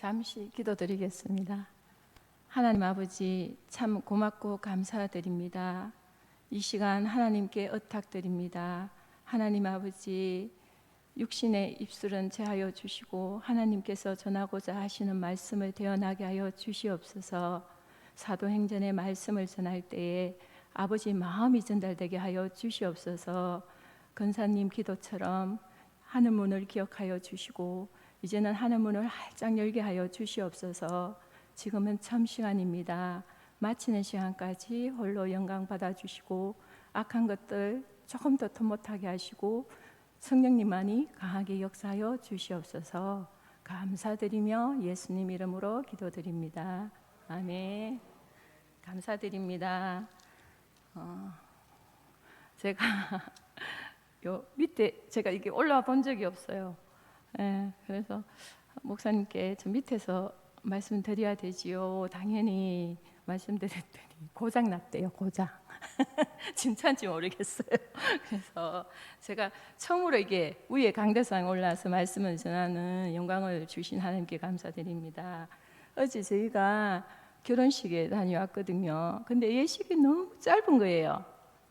잠시 기도드리겠습니다. 하나님 아버지, 참 고맙고 감사드립니다. 이 시간 하나님께 의탁드립니다. 하나님 아버지, 육신의 입술은 제하여 주시고 하나님께서 전하고자 하시는 말씀을 대언하게 하여 주시옵소서. 사도행전의 말씀을 전할 때에 아버지 마음이 전달되게 하여 주시옵소서. 권사님 기도처럼 하늘 문을 기억하여 주시고 이제는 하늘 문을 활짝 열게 하여 주시옵소서. 지금은 참 시간입니다. 마치는 시간까지 홀로 영광 받아주시고 악한 것들 조금 더 못하게 하시고 성령님만이 강하게 역사하여 주시옵소서. 감사드리며 예수님 이름으로 기도드립니다. 아멘. 감사드립니다. 제가 요 밑에 제가 이게 올라와 본 적이 없어요. 그래서 목사님께 저 밑에서 말씀드려야 되지요. 당연히 말씀드렸더니 고장 났대요. 고장. 진짜인지 모르겠어요. 그래서 제가 처음으로 이게 위에 강대상에 올라와서 말씀을 전하는 영광을 주신 하나님께 감사드립니다. 어제 저희가 결혼식에 다녀왔거든요. 근데 예식이 너무 짧은 거예요.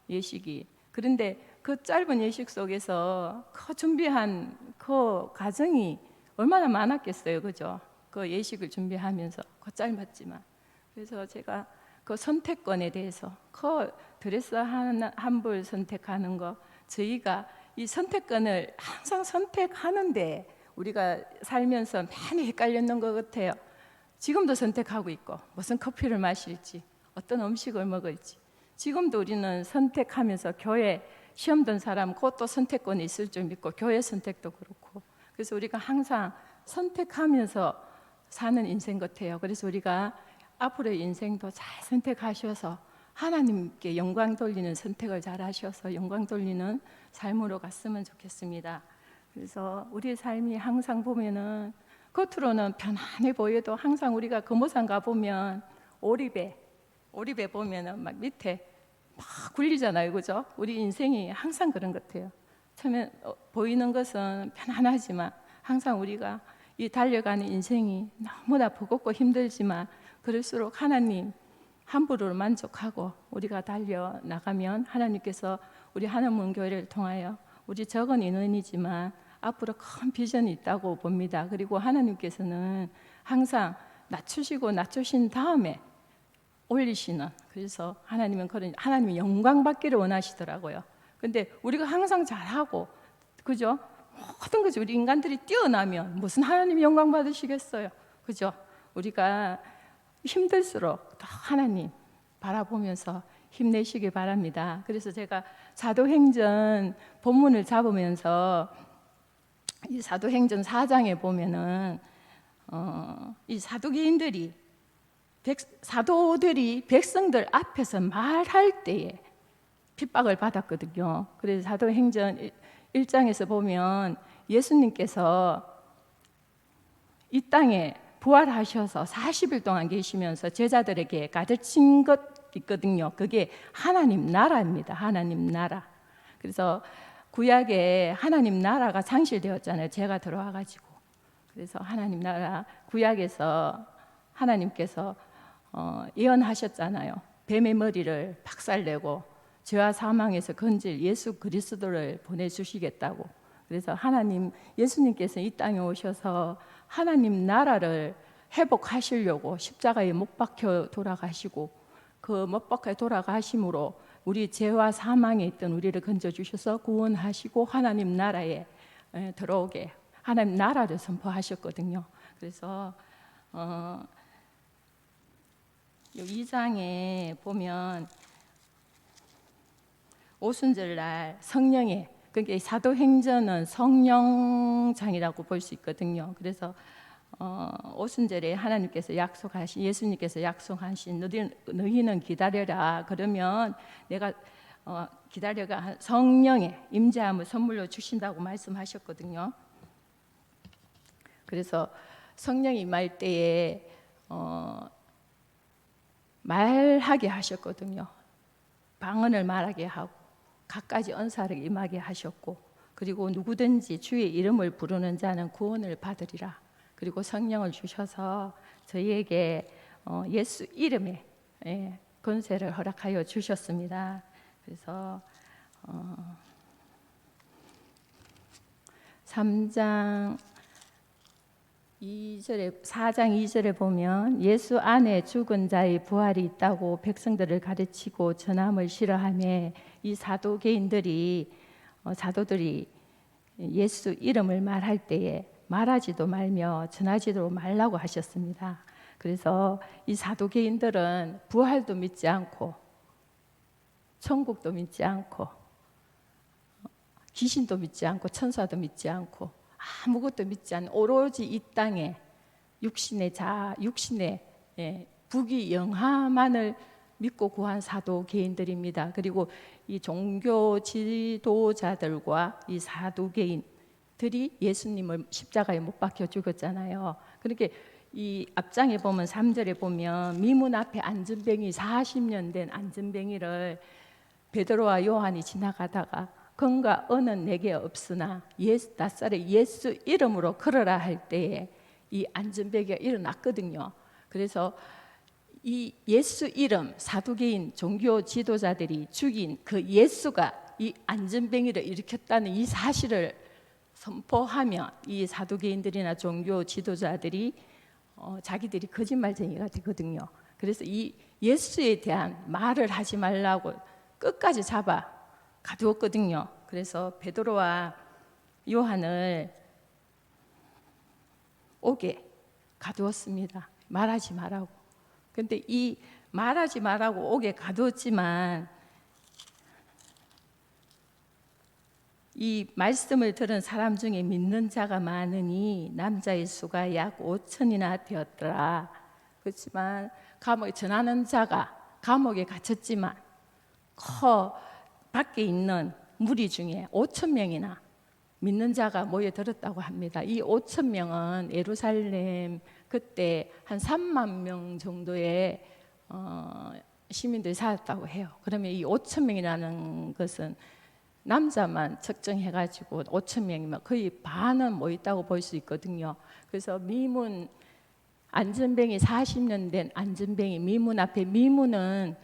예식이. 그런데 그 짧은 예식 속에서 그 준비한 그 과정이 얼마나 많았겠어요, 그죠? 그 예식을 준비하면서 그 짧았지만, 그래서 제가 그 선택권에 대해서 그 드레스 한 벌 선택하는 거, 저희가 이 선택권을 항상 선택하는데 우리가 살면서 많이 헷갈렸는 것 같아요. 지금도 선택하고 있고, 무슨 커피를 마실지, 어떤 음식을 먹을지, 지금도 우리는 선택하면서 교회 시험 든 사람 그것도 선택권이 있을 줄 믿고 교회 선택도 그렇고, 그래서 우리가 항상 선택하면서 사는 인생 같아요. 그래서 우리가 앞으로의 인생도 잘 선택하셔서 하나님께 영광 돌리는 선택을 잘 하셔서 영광 돌리는 삶으로 갔으면 좋겠습니다. 그래서 우리의 삶이 항상 보면은 겉으로는 편안해 보여도 항상 우리가 금오산 가보면 오리배 보면은 막 밑에 막 굴리잖아요, 그죠? 우리 인생이 항상 그런 것 같아요. 처음에 보이는 것은 편안하지만 항상 우리가 이 달려가는 인생이 너무나 버겁고 힘들지만 그럴수록 하나님 함부로 만족하고 우리가 달려나가면 하나님께서 우리 하나문 교회를 통하여 우리 적은 인원이지만 앞으로 큰 비전이 있다고 봅니다. 그리고 하나님께서는 항상 낮추신 다음에 올리시는, 그래서 하나님은 그런 하나님이 영광 받기를 원하시더라고요. 근데 우리가 항상 잘하고, 그죠? 모든 것이 우리 인간들이 뛰어나면 무슨 하나님이 영광 받으시겠어요, 그죠? 우리가 힘들수록 더 하나님 바라보면서 힘내시기 바랍니다. 그래서 제가 사도행전 본문을 잡으면서 이 사도행전 4장에 보면은 이 사도들이 백성들 앞에서 말할 때에 핍박을 받았거든요. 그래서 사도행전 1장에서 보면 예수님께서 이 땅에 부활하셔서 40일 동안 계시면서 제자들에게 가르친 것 있거든요. 그게 하나님 나라입니다. 하나님 나라. 그래서 구약에 하나님 나라가 상실되었잖아요. 죄가 들어와가지고. 그래서 하나님 나라, 구약에서 하나님께서 예언하셨잖아요. 뱀의 머리를 박살내고 죄와 사망에서 건질 예수 그리스도를 보내주시겠다고. 그래서 예수님께서 이 땅에 오셔서 하나님 나라를 회복하시려고 십자가에 못 박혀 돌아가시고, 그 못 박혀 돌아가심으로 우리 죄와 사망에 있던 우리를 건져주셔서 구원하시고 하나님 나라에 들어오게 하나님 나라를 선포하셨거든요. 그래서 2장에 보면 오순절날 성령의, 그러니까 사도행전은 성령장이라고 볼 수 있거든요. 그래서 오순절에 예수님께서 약속하신 너희는 기다려라. 그러면 내가 기다려가 성령의 임재함을 선물로 주신다고 말씀하셨거든요. 그래서 성령이 임할 때에 말하게 하셨거든요. 방언을 말하게 하고 갖가지 언사를 임하게 하셨고, 그리고 누구든지 주의 이름을 부르는 자는 구원을 받으리라. 그리고 성령을 주셔서 저희에게 예수 이름에 권세를 허락하여 주셨습니다. 그래서 4장 2절에 보면 예수 안에 죽은 자의 부활이 있다고 백성들을 가르치고 전함을 싫어하며 이 사도들이 예수 이름을 말할 때에 말하지도 말며 전하지도 말라고 하셨습니다. 그래서 이 사도개인들은 부활도 믿지 않고 천국도 믿지 않고 귀신도 믿지 않고 천사도 믿지 않고 아무것도 믿지 않는 오로지 이 땅에 육신의 부귀 영화만을 믿고 구한 사도개인들입니다. 그리고 이 종교 지도자들과 이 사도개인들이 예수님을 십자가에 못 박혀 죽었잖아요. 그렇게 이 앞장에 보면 3절에 보면 미문 앞에 안전뱅이 40년 된 안전뱅이를 베드로와 요한이 지나가다가 건과 은은 내게 없으나 낯살에 예수 이름으로 걸어라 할 때에 이 안전뱅이가 일어났거든요. 그래서 이 예수 이름 사두개인 종교 지도자들이 죽인 그 예수가 이 안전뱅이를 일으켰다는 이 사실을 선포하면 이 사두개인들이나 종교 지도자들이 자기들이 거짓말쟁이가 되거든요. 그래서 이 예수에 대한 말을 하지 말라고 끝까지 잡아 가두었거든요. 그래서 베드로와 요한을 옥에 가두었습니다. 말하지 말라고. 근데 이 말하지 말라고 옥에 가두었지만 이 말씀을 들은 사람 중에 믿는 자가 많으니 남자의 수가 약 5천이나 되었더라. 그렇지만 감옥에 전하는 자가 감옥에 갇혔지만 밖에 있는 무리 중에 5천 명이나 믿는 자가 모여들었다고 합니다. 이 5천 명은 예루살렘 그때 한 3만 명 정도의 시민들이 살았다고 해요. 그러면 이 5천 명이라는 것은 남자만 측정해가지고 5천 명이면 거의 반은 모였다고 볼 수 있거든요. 그래서 미문 안전뱅이 40년 된 안전뱅이 미문 앞에 미문은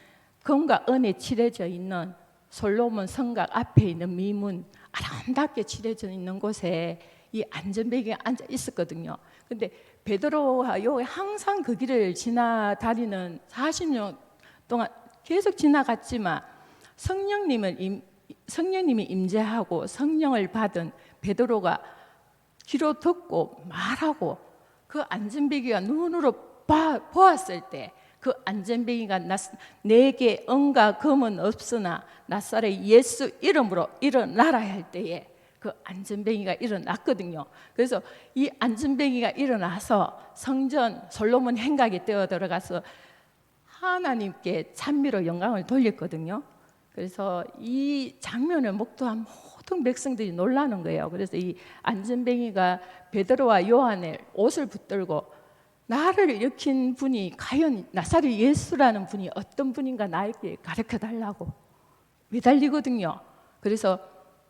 금과 은에 칠해져 있는 솔로몬 성곽 앞에 있는 미문 아름답게 칠해져 있는 곳에 이 안전뱅이가 앉아 있었거든요. 근데 베드로와 요한이 항상 그 길을 지나다니는 40년 동안 계속 지나갔지만 성령님이 임재하고 성령을 받은 베드로가 귀로 듣고 말하고 그 안전뱅이가 눈으로 보았을 때 그 안전뱅이가 내게 은과 금은 없으나 낫사렛 예수 이름으로 일어나라 할 때에 그 안전뱅이가 일어났거든요. 그래서 이 안전뱅이가 일어나서 성전 솔로몬 행각에 뛰어 들어가서 하나님께 찬미로 영광을 돌렸거든요. 그래서 이 장면을 목도한 모든 백성들이 놀라는 거예요. 그래서 이 안전뱅이가 베드로와 요한의 옷을 붙들고 나를 일으킨 분이 과연 나사렛 예수라는 분이 어떤 분인가 나에게 가르쳐 달라고 매달리거든요. 그래서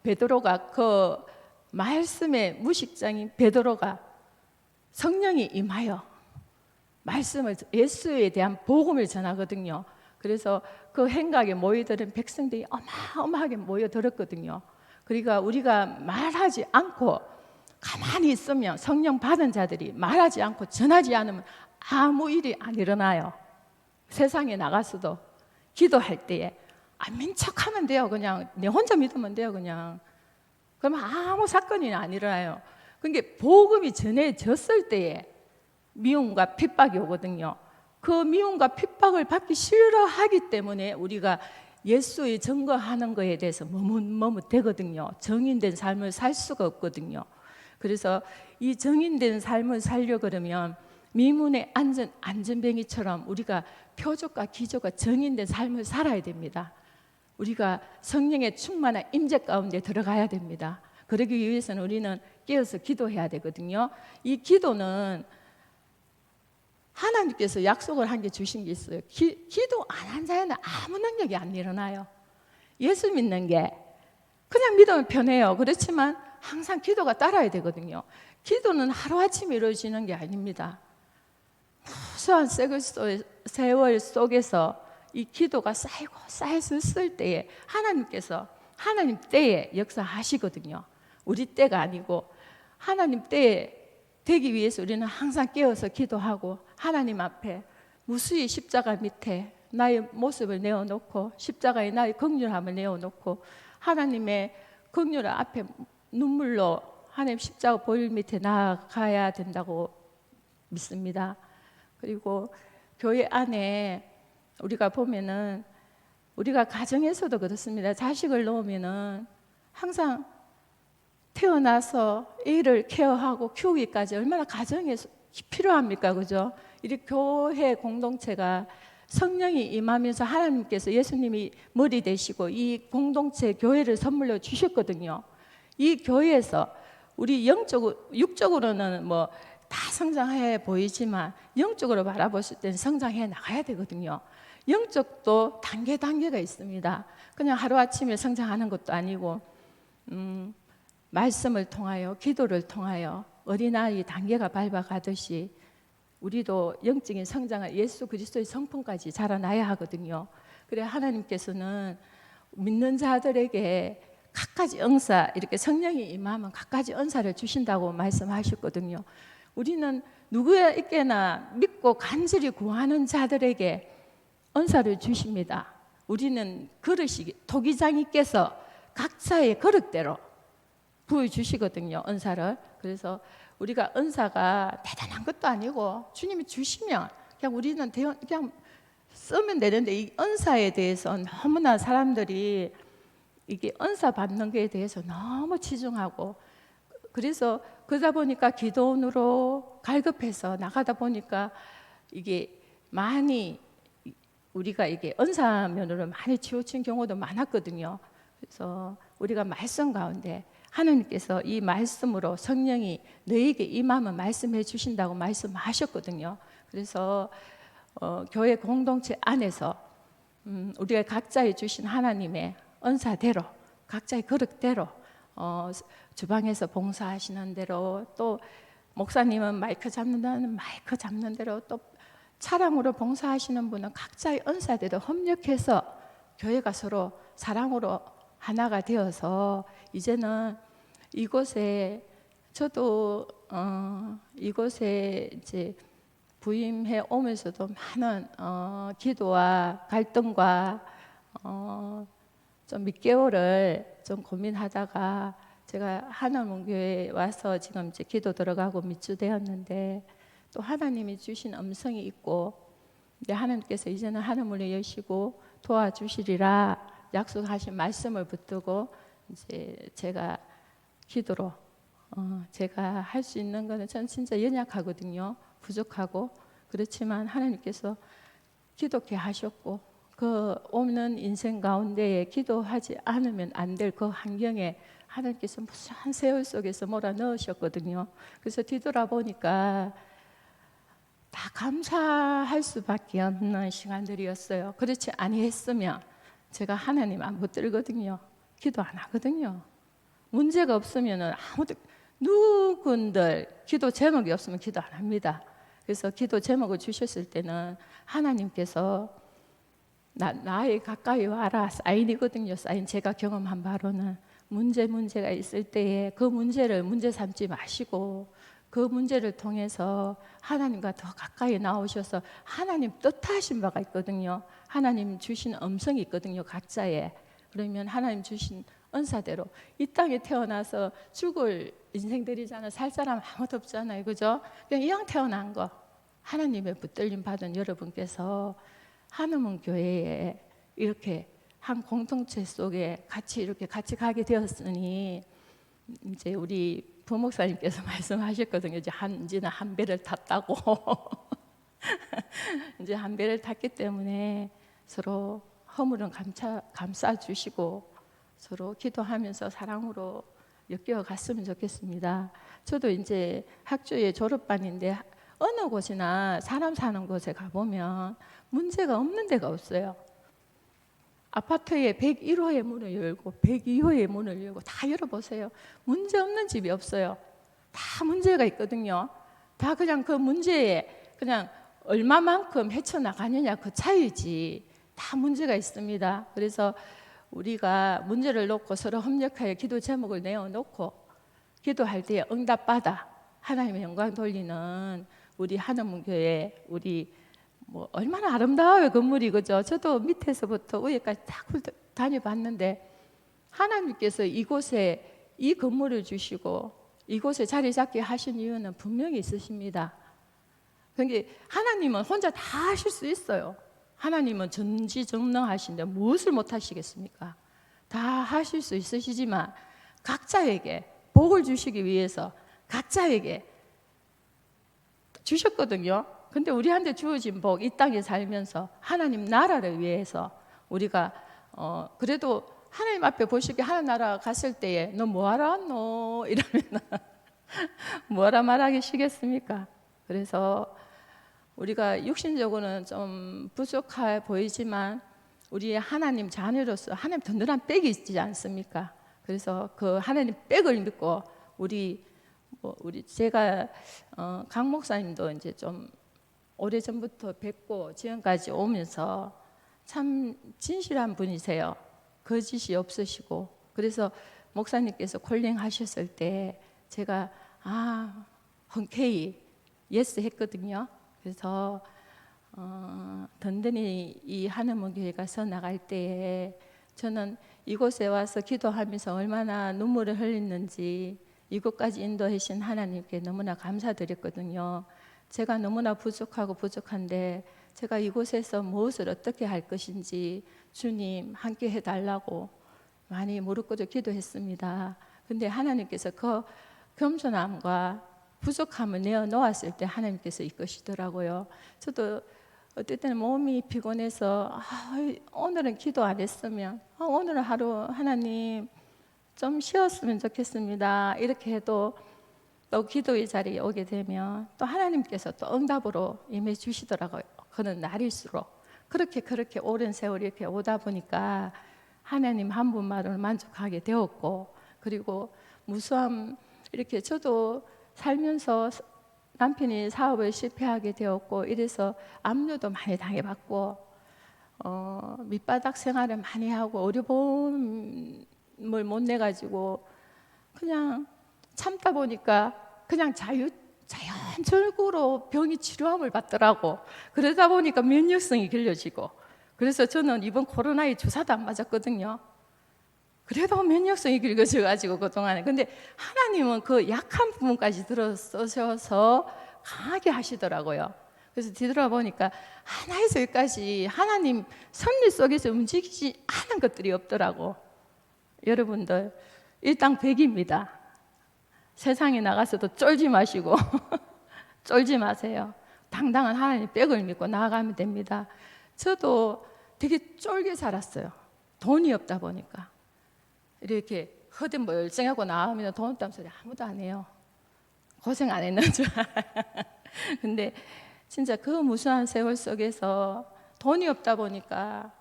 베드로가 그 말씀의 무식장인 베드로가 성령이 임하여 말씀을 예수에 대한 복음을 전하거든요. 그래서 그 행각에 모여들은 백성들이 어마어마하게 모여들었거든요. 그러니까 우리가 말하지 않고 가만히 있으면 성령 받은 자들이 말하지 않고 전하지 않으면 아무 일이 안 일어나요. 세상에 나가서도 기도할 때에 안 민척하면 돼요. 그냥 내 혼자 믿으면 돼요. 그냥 그러면 아무 사건이 안 일어나요. 그러니까 복음이 전해졌을 때에 미움과 핍박이 오거든요. 그 미움과 핍박을 받기 싫어하기 때문에 우리가 예수의 증거하는 것에 대해서 머뭇머뭇되거든요. 정인된 삶을 살 수가 없거든요. 그래서 이 정인된 삶을 살려 그러면 미문의 안전뱅이처럼 우리가 표적과 기적과 정인된 삶을 살아야 됩니다. 우리가 성령의 충만한 임재 가운데 들어가야 됩니다. 그러기 위해서는 우리는 깨어서 기도해야 되거든요. 이 기도는 하나님께서 약속을 한 게 주신 게 있어요. 기도 안 한 자에는 아무 능력이 안 일어나요. 예수 믿는 게 그냥 믿으면 편해요. 그렇지만 항상 기도가 따라야 되거든요. 기도는 하루아침에 이루어지는 게 아닙니다. 무수한 세월 속에서 이 기도가 쌓였을 때에 하나님 때에 역사하시거든요. 우리 때가 아니고 하나님 때에 되기 위해서 우리는 항상 깨어서 기도하고 하나님 앞에 무수히 십자가 밑에 나의 모습을 내어놓고 십자가에 나의 긍휼함을 내어놓고 하나님의 긍휼 앞에 눈물로 하나님 십자가 보일 밑에 나아가야 된다고 믿습니다. 그리고 교회 안에 우리가 보면은 우리가 가정에서도 그렇습니다. 자식을 놓으면은 항상 태어나서 애를 케어하고 키우기까지 얼마나 가정에 필요합니까? 그죠? 이 교회 공동체가 성령이 임하면서 하나님께서 예수님이 머리 되시고 이 공동체 교회를 선물로 주셨거든요. 이 교회에서 우리 육적으로는 뭐 다 성장해 보이지만 영적으로 바라봤을 때는 성장해 나가야 되거든요. 영적도 단계가 있습니다. 그냥 하루아침에 성장하는 것도 아니고 말씀을 통하여 기도를 통하여 어린아이 단계가 밟아가듯이 우리도 영적인 성장을 예수 그리스도의 성품까지 자라나야 하거든요. 그래 하나님께서는 믿는 자들에게 각가지 은사, 이렇게 성령이 임하면 각가지 은사를 주신다고 말씀하셨거든요. 우리는 누구에게나 믿고 간절히 구하는 자들에게 은사를 주십니다. 우리는 그릇이 토기장이께서 각자의 그릇대로 부어주시거든요, 은사를. 그래서 우리가 은사가 대단한 것도 아니고 주님이 주시면 그냥 우리는 그냥 쓰면 되는데 이 은사에 대해서 너무나 사람들이 이게 은사 받는 것에 대해서 너무 치중하고 그래서 그러다 보니까 기도원으로 갈급해서 나가다 보니까 이게 많이 우리가 이게 은사면으로 많이 치우친 경우도 많았거든요. 그래서 우리가 말씀 가운데 하나님께서 이 말씀으로 성령이 너에게 임하면 말씀해 주신다고 말씀하셨거든요. 그래서 교회 공동체 안에서 우리가 각자에 주신 하나님의 은사대로 각자의 그릇대로 주방에서 봉사하시는 대로 또 목사님은 마이크 잡는다는 마이크 잡는 대로 또 차량으로 봉사하시는 분은 각자의 은사대로 협력해서 교회가 서로 사랑으로 하나가 되어서 이제는 이곳에 저도 이곳에 이제 부임해 오면서도 많은 기도와 갈등과 좀 몇 개월을 좀 고민하다가 제가 하나문교회에 와서 지금 이제 기도 들어가고 몇 주 되었는데 또 하나님이 주신 음성이 있고 이제 하나님께서 이제는 하늘문을 여시고 도와주시리라 약속하신 말씀을 붙들고 이제 제가 기도로 제가 할 수 있는 거는 전 진짜 연약하거든요. 부족하고 그렇지만 하나님께서 기도케 하셨고 그 오는 인생 가운데에 기도하지 않으면 안 될 그 환경에 하나님께서 무수한 세월 속에서 몰아넣으셨거든요. 그래서 뒤돌아보니까 다 감사할 수밖에 없는 시간들이었어요. 그렇지 아니했으면 제가 하나님 안 붙들거든요. 기도 안 하거든요. 문제가 없으면 아무도 누군들 기도 제목이 없으면 기도 안 합니다. 그래서 기도 제목을 주셨을 때는 하나님께서 나에 가까이 와라 사인이거든요. 사인 제가 경험한 바로는 문제가 있을 때에 그 문제를 문제 삼지 마시고 그 문제를 통해서 하나님과 더 가까이 나오셔서 하나님 뜻하신 바가 있거든요. 하나님 주신 음성이 있거든요. 각자에. 그러면 하나님 주신 은사대로 이 땅에 태어나서 죽을 인생들이잖아요. 살 사람 아무도 없잖아요. 그죠? 그냥 이왕 태어난 거 하나님의 붙들림 받은 여러분께서 하늘문 교회에 이렇게 한 공동체 속에 이렇게 같이 가게 되었으니 이제 우리 부목사님께서 말씀하셨거든요. 이제는 한 배를 탔다고. 이제 한 배를 탔기 때문에 서로 허물은 감싸 주시고 서로 기도하면서 사랑으로 엮여 갔으면 좋겠습니다. 저도 이제 학교의 졸업반인데 어느 곳이나 사람 사는 곳에 가보면 문제가 없는 데가 없어요. 아파트에 101호의 문을 열고 102호의 문을 열고 다 열어보세요. 문제 없는 집이 없어요. 다 문제가 있거든요. 다 그냥 그 문제에 그냥 얼마만큼 헤쳐나가느냐 그 차이지 다 문제가 있습니다. 그래서 우리가 문제를 놓고 서로 협력하여 기도 제목을 내어놓고 기도할 때 응답받아 하나님의 영광 돌리는 우리 한원문교회 우리 뭐 얼마나 아름다워요 건물이 그죠? 저도 밑에서부터 위에까지 딱 다녀봤는데 하나님께서 이곳에 이 건물을 주시고 이곳에 자리 잡게 하신 이유는 분명히 있으십니다. 그러니까 하나님은 혼자 다 하실 수 있어요. 하나님은 전지전능하신데 무엇을 못 하시겠습니까? 다 하실 수 있으시지만 각자에게 복을 주시기 위해서 각자에게 주셨거든요. 근데 우리한테 주어진 복, 이 땅에 살면서 하나님 나라를 위해서 우리가 그래도 하나님 앞에 보시기에 하나님 나라 갔을 때에 너 뭐하러 왔노? 이러면 뭐하라 말하시겠습니까? 그래서 우리가 육신적으로는 좀 부족해 보이지만 우리 하나님 자녀로서 하나님 든든한 백이 있지 않습니까? 그래서 그 하나님 백을 믿고 우리 제가 강 목사님도 이제 좀 오래 전부터 뵙고 지금까지 오면서 참 진실한 분이세요. 거짓이 없으시고 그래서 목사님께서 콜링 하셨을 때 제가 흔쾌히 예스 했거든요. 그래서 든든히 이 한원문교회가 서 나갈 때에 저는 이곳에 와서 기도하면서 얼마나 눈물을 흘렸는지 이곳까지 인도해 주신 하나님께 너무나 감사드렸거든요. 제가 너무나 부족한데 제가 이곳에서 무엇을 어떻게 할 것인지 주님 함께 해달라고 많이 무릎 꿇어 기도했습니다. 근데 하나님께서 그 겸손함과 부족함을 내어놓았을 때 하나님께서 이끄시더라고요. 저도 어떨 때는 몸이 피곤해서 오늘은 기도 안 했으면 오늘은 하루 하나님 좀 쉬었으면 좋겠습니다. 이렇게 해도 또 기도의 자리에 오게 되면 또 하나님께서 또 응답으로 임해 주시더라고요. 그는 날일수록 그렇게 오랜 세월 이렇게 오다 보니까 하나님 한 분만으로 만족하게 되었고 그리고 무수한 이렇게 저도 살면서 남편이 사업을 실패하게 되었고 이래서 압류도 많이 당해봤고 밑바닥 생활을 많이 하고 의료보험을 못 내가지고 그냥 참다 보니까 그냥 자연적으로 병이 치료함을 받더라고. 그러다 보니까 면역성이 길러지고 그래서 저는 이번 코로나에 주사도 안 맞았거든요. 그래도 면역성이 길러져가지고 그동안에 근데 하나님은 그 약한 부분까지 들어서셔서 강하게 하시더라고요. 그래서 뒤돌아보니까 하나에서 여기까지 하나님 섭리 속에서 움직이지 않은 것들이 없더라고. 여러분들 일당백입니다. 세상에 나가서도 쫄지 마시고 쫄지 마세요. 당당한 하나님 백을 믿고 나아가면 됩니다. 저도 되게 쫄게 살았어요. 돈이 없다 보니까 이렇게 허든 멀쩡하고 나오면 돈 없다는 소리 아무도 안 해요. 고생 안 했는 줄 근데 진짜 그 무수한 세월 속에서 돈이 없다 보니까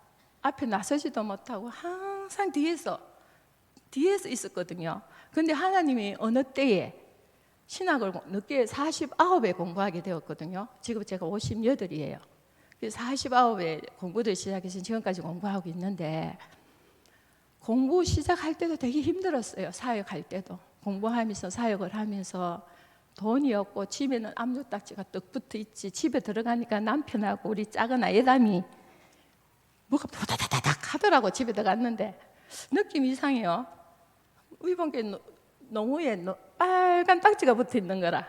앞에 나서지도 못하고 항상 뒤에서 있었거든요. 근데 하나님이 어느 때에 신학을 늦게 49에 공부하게 되었거든요. 지금 제가 58이에요. 49에 공부를 시작해서 지금까지 공부하고 있는데 공부 시작할 때도 되게 힘들었어요. 사역할 때도 공부하면서 사역을 하면서 돈이 없고 집에는 압력딱지가 떡 붙어 있지. 집에 들어가니까 남편하고 우리 작은 아예담이 뭐가 부다다닥 하더라고. 집에 들어갔는데 느낌이 이상해요. 위번께 농우에 빨간 딱지가 붙어 있는 거라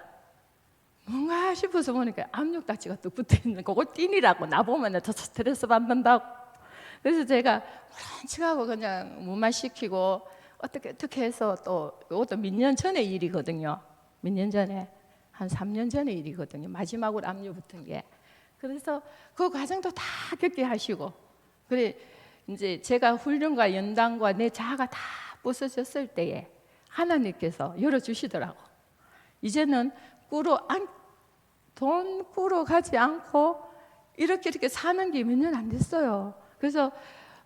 뭔가 싶어서 보니까 압력딱지가 또 붙어 있는 그걸 띠니라고 나보면 더 스트레스 받는다고. 그래서 제가 런치하고 그냥 무마시키고 어떻게 해서 또 이것도 몇 년 전의 일이거든요. 몇 년 전에 한 3년 전의 일이거든요. 마지막으로 압류 붙은 게. 그래서 그 과정도 다 겪게 하시고 그래 이제 제가 훈련과 연단과 내 자아가 다 부서졌을 때에 하나님께서 열어주시더라고. 이제는 돈 꾸러 가지 않고 이렇게 사는 게 몇 년 안 됐어요. 그래서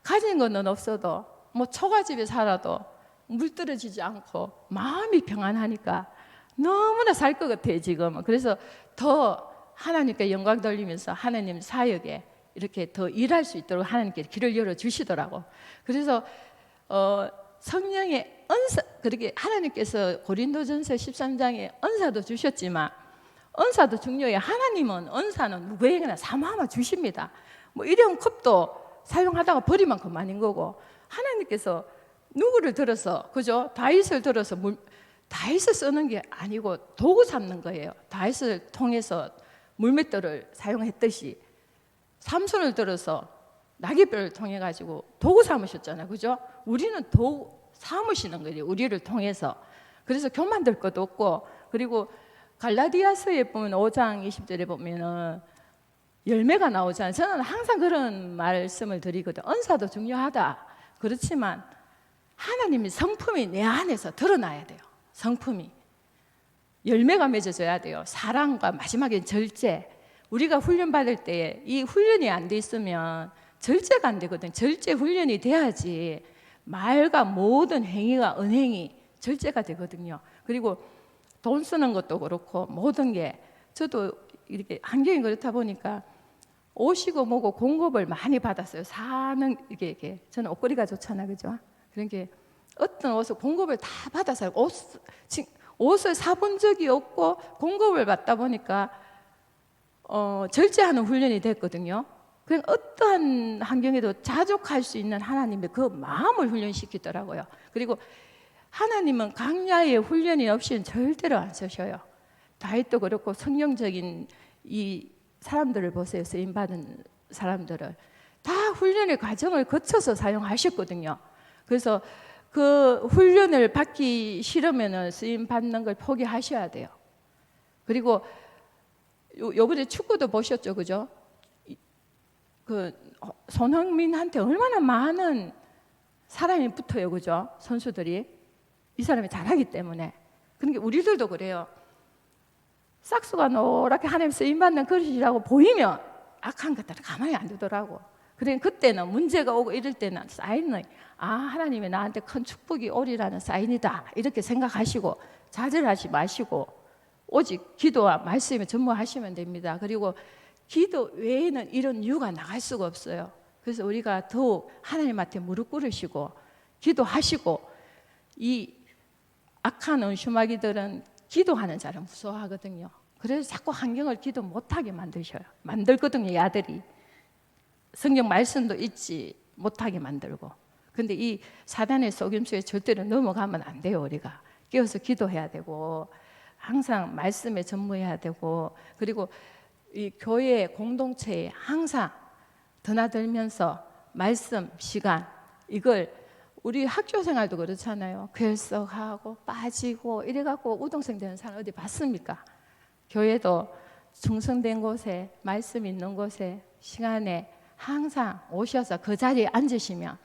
가진 거는 없어도 뭐 초가집에 살아도 물 떨어지지 않고 마음이 평안하니까 너무나 살 것 같아요 지금. 그래서 더 하나님께 영광 돌리면서 하나님 사역에 이렇게 더 일할 수 있도록 하나님께 길을 열어 주시더라고. 그래서 성령의 은사, 그렇게 하나님께서 고린도전서 13장에 은사도 주셨지만 은사도 중요해요. 하나님은 은사는 누구에게나 사모하며 주십니다. 뭐 일회용 컵도 사용하다가 버리면 그만인 거고, 하나님께서 누구를 들어서, 그죠? 다윗을 들어서 다윗을 쓰는 게 아니고 도구 삼는 거예요. 다윗을 통해서 물맷돌을 사용했듯이 삼손을 들어서 나귀뼈를 통해 가지고 도구 삼으셨잖아요, 그죠? 우리는 도구 삼으시는 거예요, 우리를 통해서. 그래서 교만될 것도 없고, 그리고 갈라디아서에 보면 5장 20절에 보면은 열매가 나오잖아요. 저는 항상 그런 말씀을 드리거든요. 은사도 중요하다. 그렇지만 하나님의 성품이 내 안에서 드러나야 돼요. 성품이 열매가 맺어져야 돼요. 사랑과 마지막에 절제. 우리가 훈련 받을 때 이 훈련이 안 돼 있으면 절제가 안 되거든요. 절제 훈련이 돼야지 말과 모든 행위가 은행이 절제가 되거든요. 그리고 돈 쓰는 것도 그렇고 모든 게, 저도 이렇게 환경이 그렇다 보니까 옷이고 뭐고 공급을 많이 받았어요. 사는 이게 저는 옷걸이가 좋잖아요, 그죠? 그러니까 어떤 옷을 공급을 다 받아서 옷을 사본 적이 없고 공급을 받다 보니까 절제하는 훈련이 됐거든요. 그냥 어떠한 환경에도 자족할 수 있는 하나님의 그 마음을 훈련시키더라고요. 그리고 하나님은 강야의 훈련이 없이는 절대로 안 쓰셔요. 다윗도 그렇고 성경적인 이 사람들을 보세요. 쓰임받은 사람들을 다 훈련의 과정을 거쳐서 사용하셨거든요. 그래서 그 훈련을 받기 싫으면 쓰임받는 걸 포기하셔야 돼요. 그리고 요번에 축구도 보셨죠, 그죠? 그 손흥민한테 얼마나 많은 사람이 붙어요, 그죠? 선수들이 이 사람이 잘하기 때문에. 그러니까 우리들도 그래요. 싹수가 노랗게 하나님 쓰임받는 그릇이라고 보이면 악한 것들은 가만히 안 두더라고. 그러니까 그때는 문제가 오고 이럴 때는 사인을, 하나님이 나한테 큰 축복이 오리라는 사인이다 이렇게 생각하시고 좌절하지 마시고 오직 기도와 말씀에 전무하시면 됩니다. 그리고 기도 외에는 이런 이유가 나갈 수가 없어요. 그래서 우리가 더욱 하나님한테 무릎 꿇으시고 기도하시고, 이 악한 은수마귀들은 기도하는 자를 무서워하거든요. 그래서 자꾸 환경을 기도 못하게 만들거든요. 야들이 성경 말씀도 잊지 못하게 만들고. 근데 이 사단의 속임수에 절대로 넘어가면 안 돼요. 우리가 깨어서 기도해야 되고 항상 말씀에 전무해야 되고, 그리고 이 교회 공동체에 항상 드나들면서 말씀 시간, 이걸 우리 학교 생활도 그렇잖아요. 결석하고 빠지고 이래갖고 우등생 되는 사람 어디 봤습니까? 교회도 충성된 곳에 말씀 있는 곳에 시간에 항상 오셔서 그 자리에 앉으시면,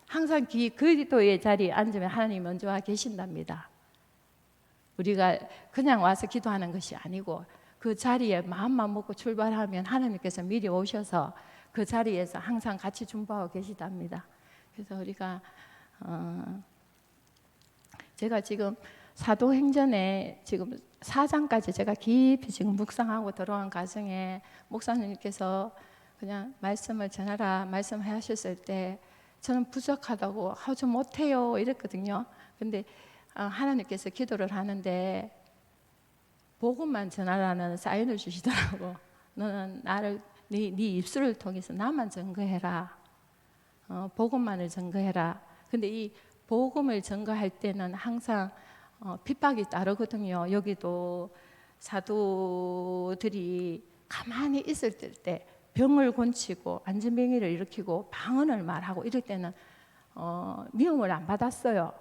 항상 기도의 자리에 앉으면 하나님 먼저 와 계신답니다. 우리가 그냥 와서 기도하는 것이 아니고 그 자리에 마음만 먹고 출발하면 하나님께서 미리 오셔서 그 자리에서 항상 같이 중보하고 계시답니다. 그래서 우리가 제가 지금 사도행전에 지금 4장까지 제가 깊이 지금 묵상하고 들어온 과정에 목사님께서 그냥 말씀을 전하라 말씀하셨을 때 저는 부족하다고 좀 못해요 이랬거든요. 근데 하나님께서 기도를 하는데 복음만 전하라는 사인을 주시더라고. 너는 나를 네 입술을 통해서 나만 증거해라. 복음만을 증거해라. 근데 이 복음을 증거할 때는 항상 핍박이 따르거든요. 여기도 사도들이 가만히 있을 때 병을 고치고 안진병이를 일으키고 방언을 말하고 이럴 때는 미움을 안 받았어요.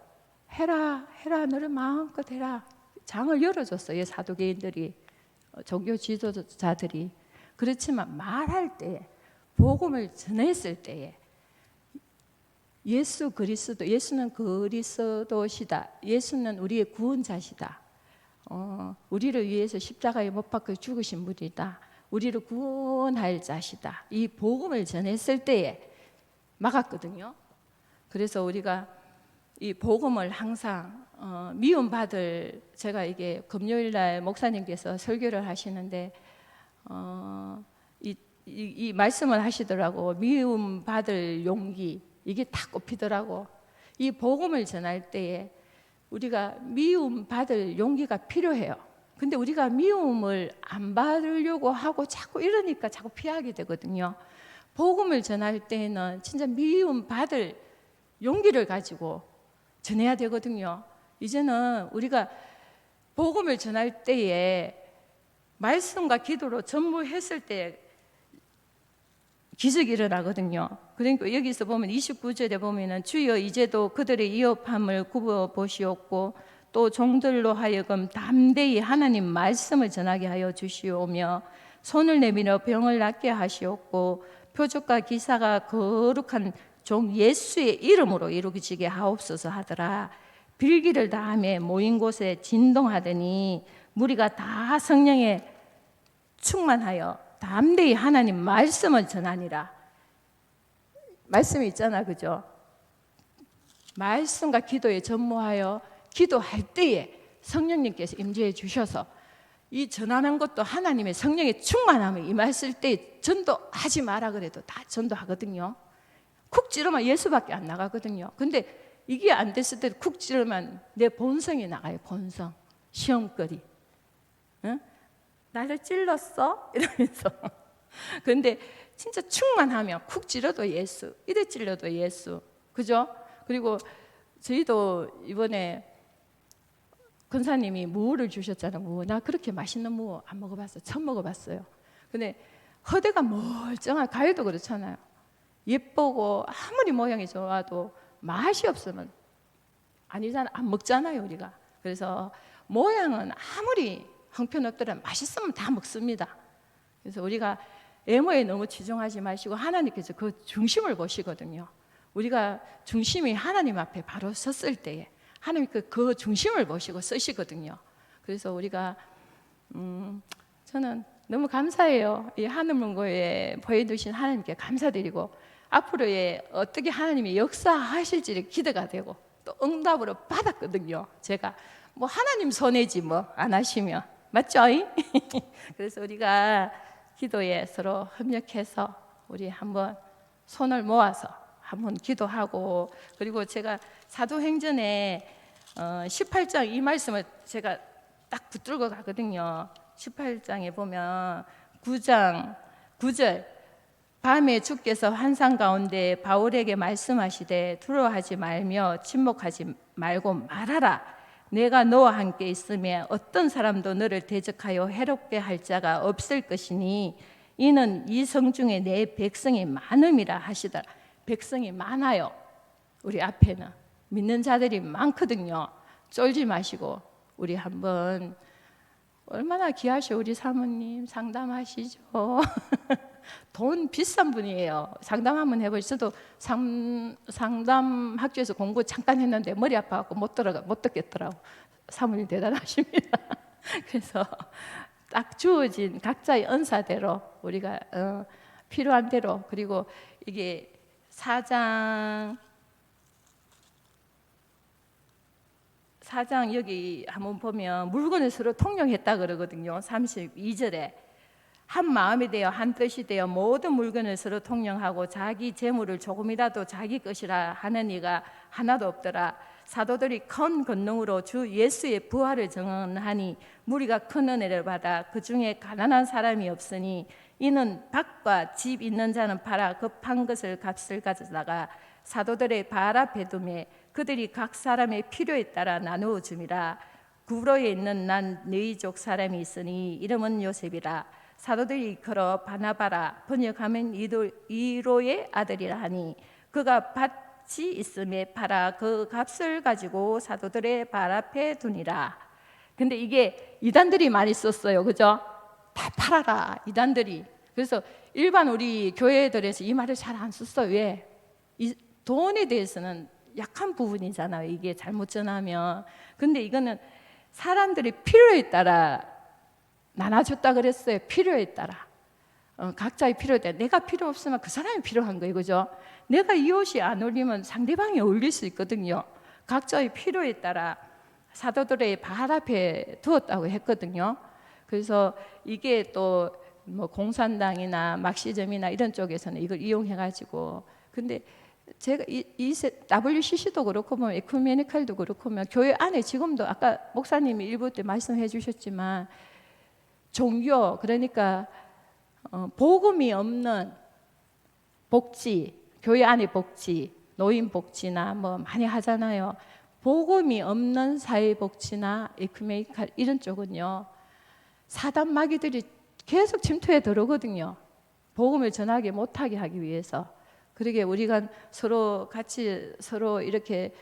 해라 너를 마음껏 해라. 장을 열어줬어요. 사도계인들이, 종교 지도자들이. 그렇지만 말할 때, 복음을 전했을 때에 예수는 그리스도시다. 예수는 우리의 구원자시다. 우리를 위해서 십자가에 못 박혀 죽으신 분이다. 우리를 구원할 자시다. 이 복음을 전했을 때에 막았거든요. 그래서 우리가 이 복음을 항상 미움받을, 제가 이게 금요일날 목사님께서 설교를 하시는데 이 말씀을 하시더라고. 미움받을 용기, 이게 딱 꼽히더라고. 이 복음을 전할 때에 우리가 미움받을 용기가 필요해요. 근데 우리가 미움을 안 받으려고 하고 자꾸 이러니까 자꾸 피하게 되거든요. 복음을 전할 때에는 진짜 미움받을 용기를 가지고 전해야 되거든요. 이제는 우리가 복음을 전할 때에 말씀과 기도로 전무했을 때 기적이 일어나거든요. 그러니까 여기서 보면 29절에 보면은 주여 이제도 그들의 위협함을 굽어 보시옵고 또 종들로 하여금 담대히 하나님 말씀을 전하게 하여 주시오며 손을 내밀어 병을 낫게 하시옵고 표적과 기사가 거룩한 종 예수의 이름으로 이루어지게 하옵소서 하더라. 빌기를 다하며 모인 곳에 진동하더니 무리가 다 성령에 충만하여 담대히 하나님 말씀을 전하니라. 말씀이 있잖아, 그죠? 말씀과 기도에 전무하여 기도할 때에 성령님께서 임재해 주셔서 이 전하는 것도 하나님의 성령의 충만함이 임했을 때 전도하지 마라 그래도 다 전도하거든요. 쿡 찌르면 예수밖에 안 나가거든요. 근데 이게 안 됐을 때 쿡 찌르면 내 본성이 나가요. 본성, 시험거리. 응? 나를 찔렀어? 이러면서. 근데 진짜 충만하면 쿡 찔러도 예수, 이래 찔러도 예수. 그죠? 그리고 저희도 이번에 권사님이 무를 주셨잖아요. 무. 나 그렇게 맛있는 무 안 먹어봤어요. 처음 먹어봤어요. 근데 허대가 멀쩡한 과일도 그렇잖아요. 예쁘고 아무리 모양이 좋아도 맛이 없으면 아니잖아. 안 먹잖아요, 우리가. 그래서 모양은 아무리 형편없더라도 맛있으면 다 먹습니다. 그래서 우리가 외모에 너무 치중하지 마시고 하나님께서 그 중심을 보시거든요. 우리가 중심이 하나님 앞에 바로 섰을 때에 하나님 그 중심을 보시고 쓰시거든요. 그래서 우리가 저는 너무 감사해요. 이 하늘문고에 보여주신 하나님께 감사드리고 앞으로의 어떻게 하나님이 역사하실지를 기대가 되고 또 응답으로 받았거든요. 제가 뭐 하나님 손해지 뭐 안 하시면 맞죠? 그래서 우리가 기도에 서로 협력해서 우리 한번 손을 모아서 한번 기도하고 그리고 제가 사도행전에 18장 이 말씀을 제가 딱 붙들고 가거든요. 18장에 보면 9장 9절 밤에 주께서 환상 가운데 바울에게 말씀하시되 두려워하지 말며 침묵하지 말고 말하라. 내가 너와 함께 있으며 어떤 사람도 너를 대적하여 해롭게 할 자가 없을 것이니 이는 이 성 중에 내 백성이 많음이라 하시더라. 백성이 많아요. 우리 앞에는 믿는 자들이 많거든요. 쫄지 마시고 우리 한번 얼마나 귀하셔 우리 사모님 상담하시죠. 돈 비싼 분이에요. 상담 한번 해보셔도 상담 학교에서 공부 잠깐 했는데 머리 아파갖고 못 듣겠더라고. 사모님 대단하십니다. 그래서 딱 주어진 각자의 언사대로 우리가 필요한 대로 그리고 이게 4장 여기 한번 보면 물건을 서로 통용했다 그러거든요. 32절에 한 마음이 되어 한 뜻이 되어 모든 물건을 서로 통용하고 자기 재물을 조금이라도 자기 것이라 하는 이가 하나도 없더라. 사도들이 큰 권능으로 주 예수의 부활을 증언하니 무리가 큰 은혜를 받아 그 중에 가난한 사람이 없으니 이는 밭과 집 있는 자는 팔아 급한 것을 값을 가져다가 사도들의 발 앞에 두매 그들이 각 사람의 필요에 따라 나누어 줌이라. 구로에 있는 난 너희족 사람이 있으니 이름은 요셉이라. 사도들이 걸어 바나바라 번역하면 이로의 아들이라 하니 그가 밭이 있음에 팔아 그 값을 가지고 사도들의 발 앞에 두니라. 근데 이게 이단들이 많이 썼어요. 그죠? 다 팔아라 이단들이. 그래서 일반 우리 교회들에서 이 말을 잘 안 썼어요. 왜? 이 돈에 대해서는 약한 부분이잖아요. 이게 잘못 전하면. 근데 이거는 사람들이 필요에 따라 나눠줬다 그랬어요. 필요에 따라. 각자의 필요에 따라. 내가 필요 없으면 그 사람이 필요한 거예요. 그죠? 내가 이 옷이 안 어울리면 상대방이 어울릴 수 있거든요. 각자의 필요에 따라 사도들의 발 앞에 두었다고 했거든요. 그래서 이게 또 뭐 공산당이나 막시즘이나 이런 쪽에서는 이걸 이용해가지고, 근데 제가 WCC도 그렇고 뭐 에쿠메니칼도 그렇고 뭐 교회 안에 지금도 아까 목사님이 일부 때 말씀해 주셨지만 종교, 그러니까 복음이 없는 복지, 교회 안에 복지, 노인 복지나 뭐 많이 하잖아요. 복음이 없는 사회 복지나 에쿠메니칼 이런 쪽은요, 사단 마귀들이 계속 침투해 들어오거든요. 복음을 전하게 못하게 하기 위해서. 그러게 우리가 서로 같이 서로 이렇게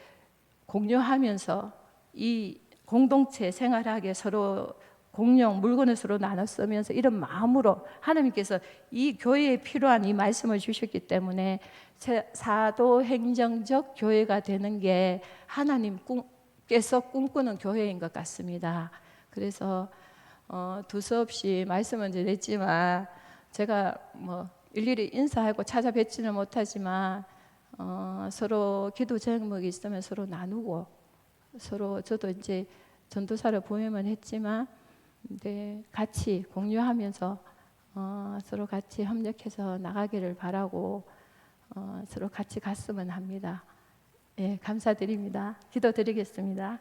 공유하면서 이 공동체 생활하게 서로 공용 물건을 서로 나눠 쓰면서 이런 마음으로 하나님께서 이 교회에 필요한 이 말씀을 주셨기 때문에 사도행정적 교회가 되는 게 하나님께서 꿈꾸는 교회인 것 같습니다. 그래서 두서없이 말씀은 드렸지만 제가 뭐 일일이 인사하고 찾아뵙지는 못하지만 서로 기도 제목이 있으면 서로 나누고, 서로 저도 이제 전도사를 보내만 했지만 근데 같이 공유하면서 서로 같이 협력해서 나가기를 바라고 서로 같이 갔으면 합니다. 예, 감사드립니다. 기도드리겠습니다.